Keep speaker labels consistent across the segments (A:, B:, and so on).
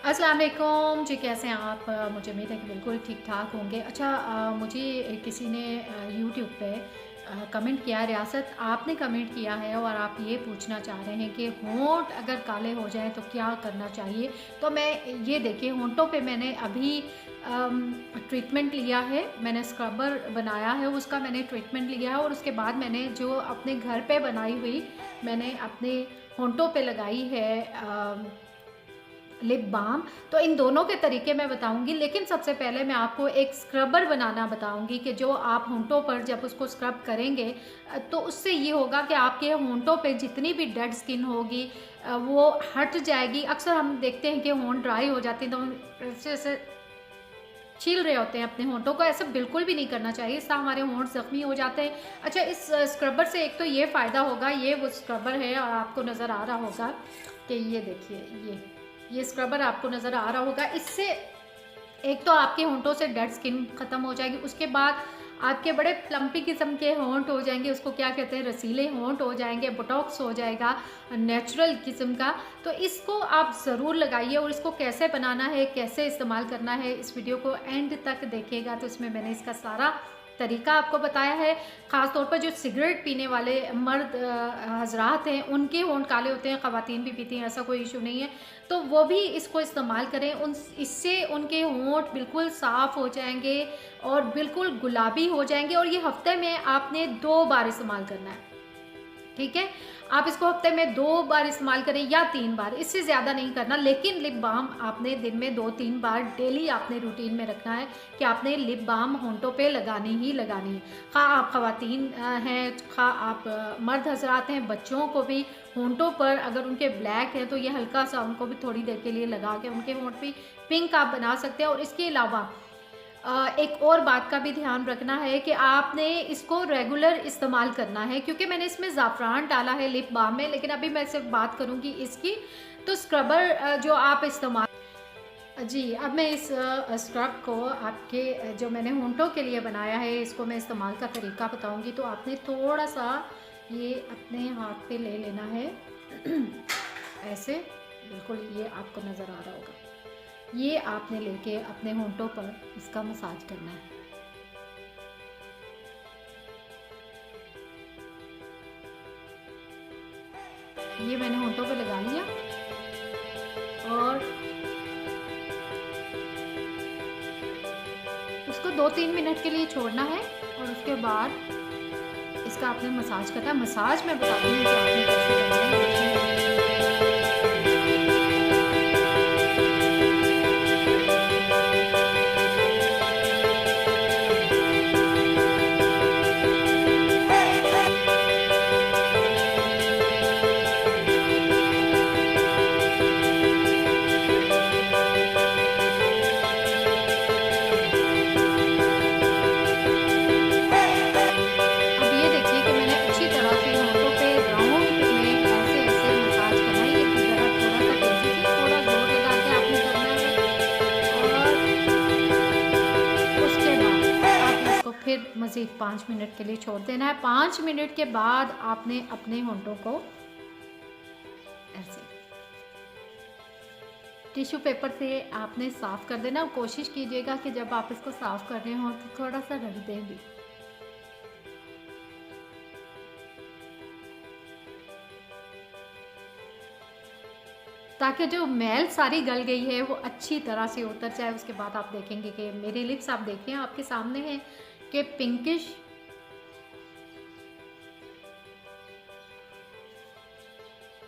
A: अस्सलाम वालेकुम जी, कैसे हैं आप? मुझे उम्मीद है कि बिल्कुल ठीक ठाक होंगे। अच्छा, मुझे किसी ने यूट्यूब पे कमेंट किया, रियासत आपने कमेंट किया है और आप ये पूछना चाह रहे हैं कि होंठ अगर काले हो जाएं तो क्या करना चाहिए। तो मैं ये देखिए, होंठों पे मैंने अभी ट्रीटमेंट लिया है, मैंने स्क्रबर बनाया है, उसका मैंने ट्रीटमेंट लिया है और उसके बाद मैंने जो अपने घर पे बनाई हुई मैंने अपने होंठों पे लगाई है लिप बाम। तो इन दोनों के तरीके मैं बताऊंगी, लेकिन सबसे पहले मैं आपको एक स्क्रबर बनाना बताऊंगी कि जो आप होंठों पर जब उसको स्क्रब करेंगे तो उससे ये होगा कि आपके होंठों पे जितनी भी डेड स्किन होगी वो हट जाएगी। अक्सर हम देखते हैं कि होंठ ड्राई हो जाते हैं तो हम ऐसे ऐसे छील रहे होते हैं अपने होंठों को, ऐसा बिल्कुल भी नहीं करना चाहिए, इससे हमारे होंठ जख्मी हो जाते हैं। अच्छा, इस स्क्रबर से एक तो ये फ़ायदा होगा, ये वो स्क्रबर है और आपको नज़र आ रहा होगा कि ये देखिए, ये स्क्रबर आपको नज़र आ रहा होगा। इससे एक तो आपके होंठों से डेड स्किन ख़त्म हो जाएगी, उसके बाद आपके बड़े प्लम्पी किस्म के होंठ हो जाएंगे, उसको क्या कहते हैं, रसीले होंठ हो जाएंगे, बोटॉक्स हो जाएगा नेचुरल किस्म का। तो इसको आप ज़रूर लगाइए और इसको कैसे बनाना है, कैसे इस्तेमाल करना है, इस वीडियो को एंड तक देखिएगा। तो इसमें मैंने इसका सारा तरीका आपको बताया है। ख़ास तौर पर जो सिगरेट पीने वाले मर्द हजरात हैं उनके होंठ काले होते हैं, ख़वातीन भी पीती हैं, ऐसा कोई इशू नहीं है, तो वो भी इसको इस्तेमाल करें। इससे उनके होंठ बिल्कुल साफ़ हो जाएंगे और बिल्कुल गुलाबी हो जाएंगे। और ये हफ्ते में आपने 2 बार इस्तेमाल करना है, ठीक है। आप इसको हफ्ते में 2 बार इस्तेमाल करें या 3 बार, इससे ज़्यादा नहीं करना। लेकिन लिप बाम आपने दिन में 2-3 बार डेली आपने रूटीन में रखना है कि आपने लिप बाम होंठों पे लगानी ही लगानी है। खा आप ख़वातीन हैं, खा आप मर्द हजरात हैं, बच्चों को भी होंठों पर अगर उनके ब्लैक है तो ये हल्का सा उनको भी थोड़ी देर के लिए लगा के उनके होंठ भी पिंक आप बना सकते हैं। और इसके अलावा एक और बात का भी ध्यान रखना है कि आपने इसको रेगुलर इस्तेमाल करना है, क्योंकि मैंने इसमें ज़ाफ़रान डाला है लिप बाम में, लेकिन अभी मैं सिर्फ बात करूंगी इसकी। तो स्क्रबर जो आप इस्तेमाल जी, अब मैं इस स्क्रब को आपके जो मैंने होंठों के लिए बनाया है इसको मैं इस्तेमाल का तरीका बताऊंगी। तो आपने थोड़ा सा ये अपने हाथ पे ले लेना है ऐसे, बिल्कुल ये आपको नज़र आ रहा होगा, ये आपने लेके अपने होंठों पर इसका मसाज करना है। ये मैंने होंठों पे लगा लिया और उसको 2-3 मिनट के लिए छोड़ना है और उसके बाद इसका आपने मसाज करना है। मसाज मैं बता दूँगी कि आपने कैसे करना है। फिर मज़ीद 5 मिनट के लिए छोड़ देना है। 5 मिनट के बाद आपने अपने होंठों को ऐसे टिश्यू पेपर से आपने साफ़ कर देना। कोशिश कीजिएगा कि जब आप इसको साफ़ कर रहे हो तो थोड़ा सा रख दें भी, ताकि जो मैल सारी गल गई है वो अच्छी तरह से उतर जाए। उसके बाद आप देखेंगे कि मेरे लिप्स आप देखिए आपके सामने हैं कि पिंकिश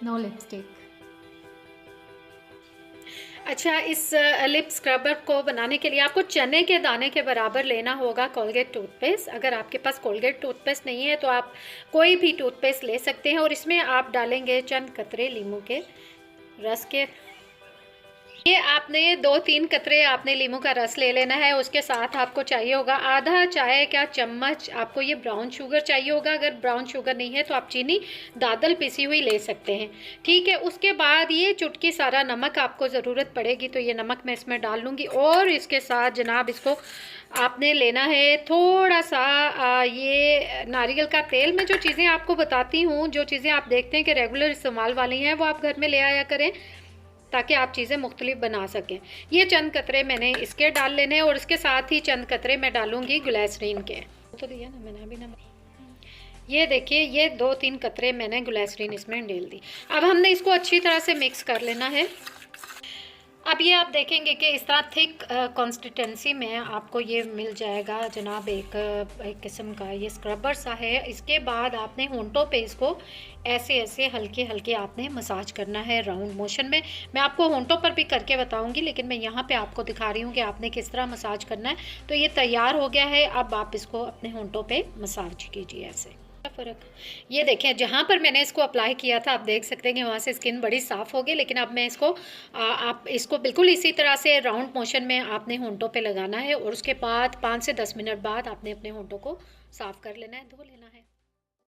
A: नो लिपस्टिक। अच्छा, इस लिप स्क्रबर को बनाने के लिए आपको चने के दाने के बराबर लेना होगा कोलगेट टूथपेस्ट। अगर आपके पास कोलगेट टूथपेस्ट नहीं है तो आप कोई भी टूथपेस्ट ले सकते हैं और इसमें आप डालेंगे चंद कतरे लीमू के रस के। ये आपने 2-3 कतरे आपने लीमू का रस ले लेना है। उसके साथ आपको चाहिए होगा आधा चाय का चम्मच आपको ये ब्राउन शुगर चाहिए होगा। अगर ब्राउन शुगर नहीं है तो आप चीनी दादल पिसी हुई ले सकते हैं, ठीक है। उसके बाद ये चुटकी सारा नमक आपको ज़रूरत पड़ेगी तो ये नमक मैं इसमें डाल लूँगी। और इसके साथ जनाब इसको आपने लेना है थोड़ा सा ये नारियल का तेल। मैं जो चीज़ें आपको बताती हूँ, जो चीज़ें आप देखते हैं कि रेगुलर इस्तेमाल वाली हैं वो आप घर में ले आया करें। ताकि आप चीज़ें मुख्तलिफ बना सकें। ये चंद कतरे मैंने इसके डाल लेने हैं और इसके साथ ही चंद कतरे मैं डालूंगी ग्लिसरीन के। तो दिया ना मैंने अभी ना, ये देखिए ये 2-3 कतरे मैंने ग्लिसरीन इसमें डाल दी। अब हमने इसको अच्छी तरह से मिक्स कर लेना है। अब ये आप देखेंगे कि इस तरह थिक कंसिस्टेंसी में आपको ये मिल जाएगा जनाब, एक किस्म का ये स्क्रबर सा है। इसके बाद आपने होंठों पे इसको ऐसे ऐसे हल्के हल्के आपने मसाज करना है राउंड मोशन में। मैं आपको होंठों पर भी करके बताऊंगी, लेकिन मैं यहाँ पे आपको दिखा रही हूँ कि आपने किस तरह मसाज करना है। तो ये तैयार हो गया है। अब आप इसको अपने होंठों पे मसाज कीजिए ऐसे। फ़र्क ये देखें, जहाँ पर मैंने इसको अप्लाई किया था आप देख सकते हैं कि वहाँ से स्किन बड़ी साफ़ हो गई। लेकिन अब मैं इसको आप इसको बिल्कुल इसी तरह से राउंड मोशन में आपने होंठों पे लगाना है और उसके बाद 5 से 10 मिनट बाद आपने अपने होंठों को साफ़ कर लेना है, धो लेना है।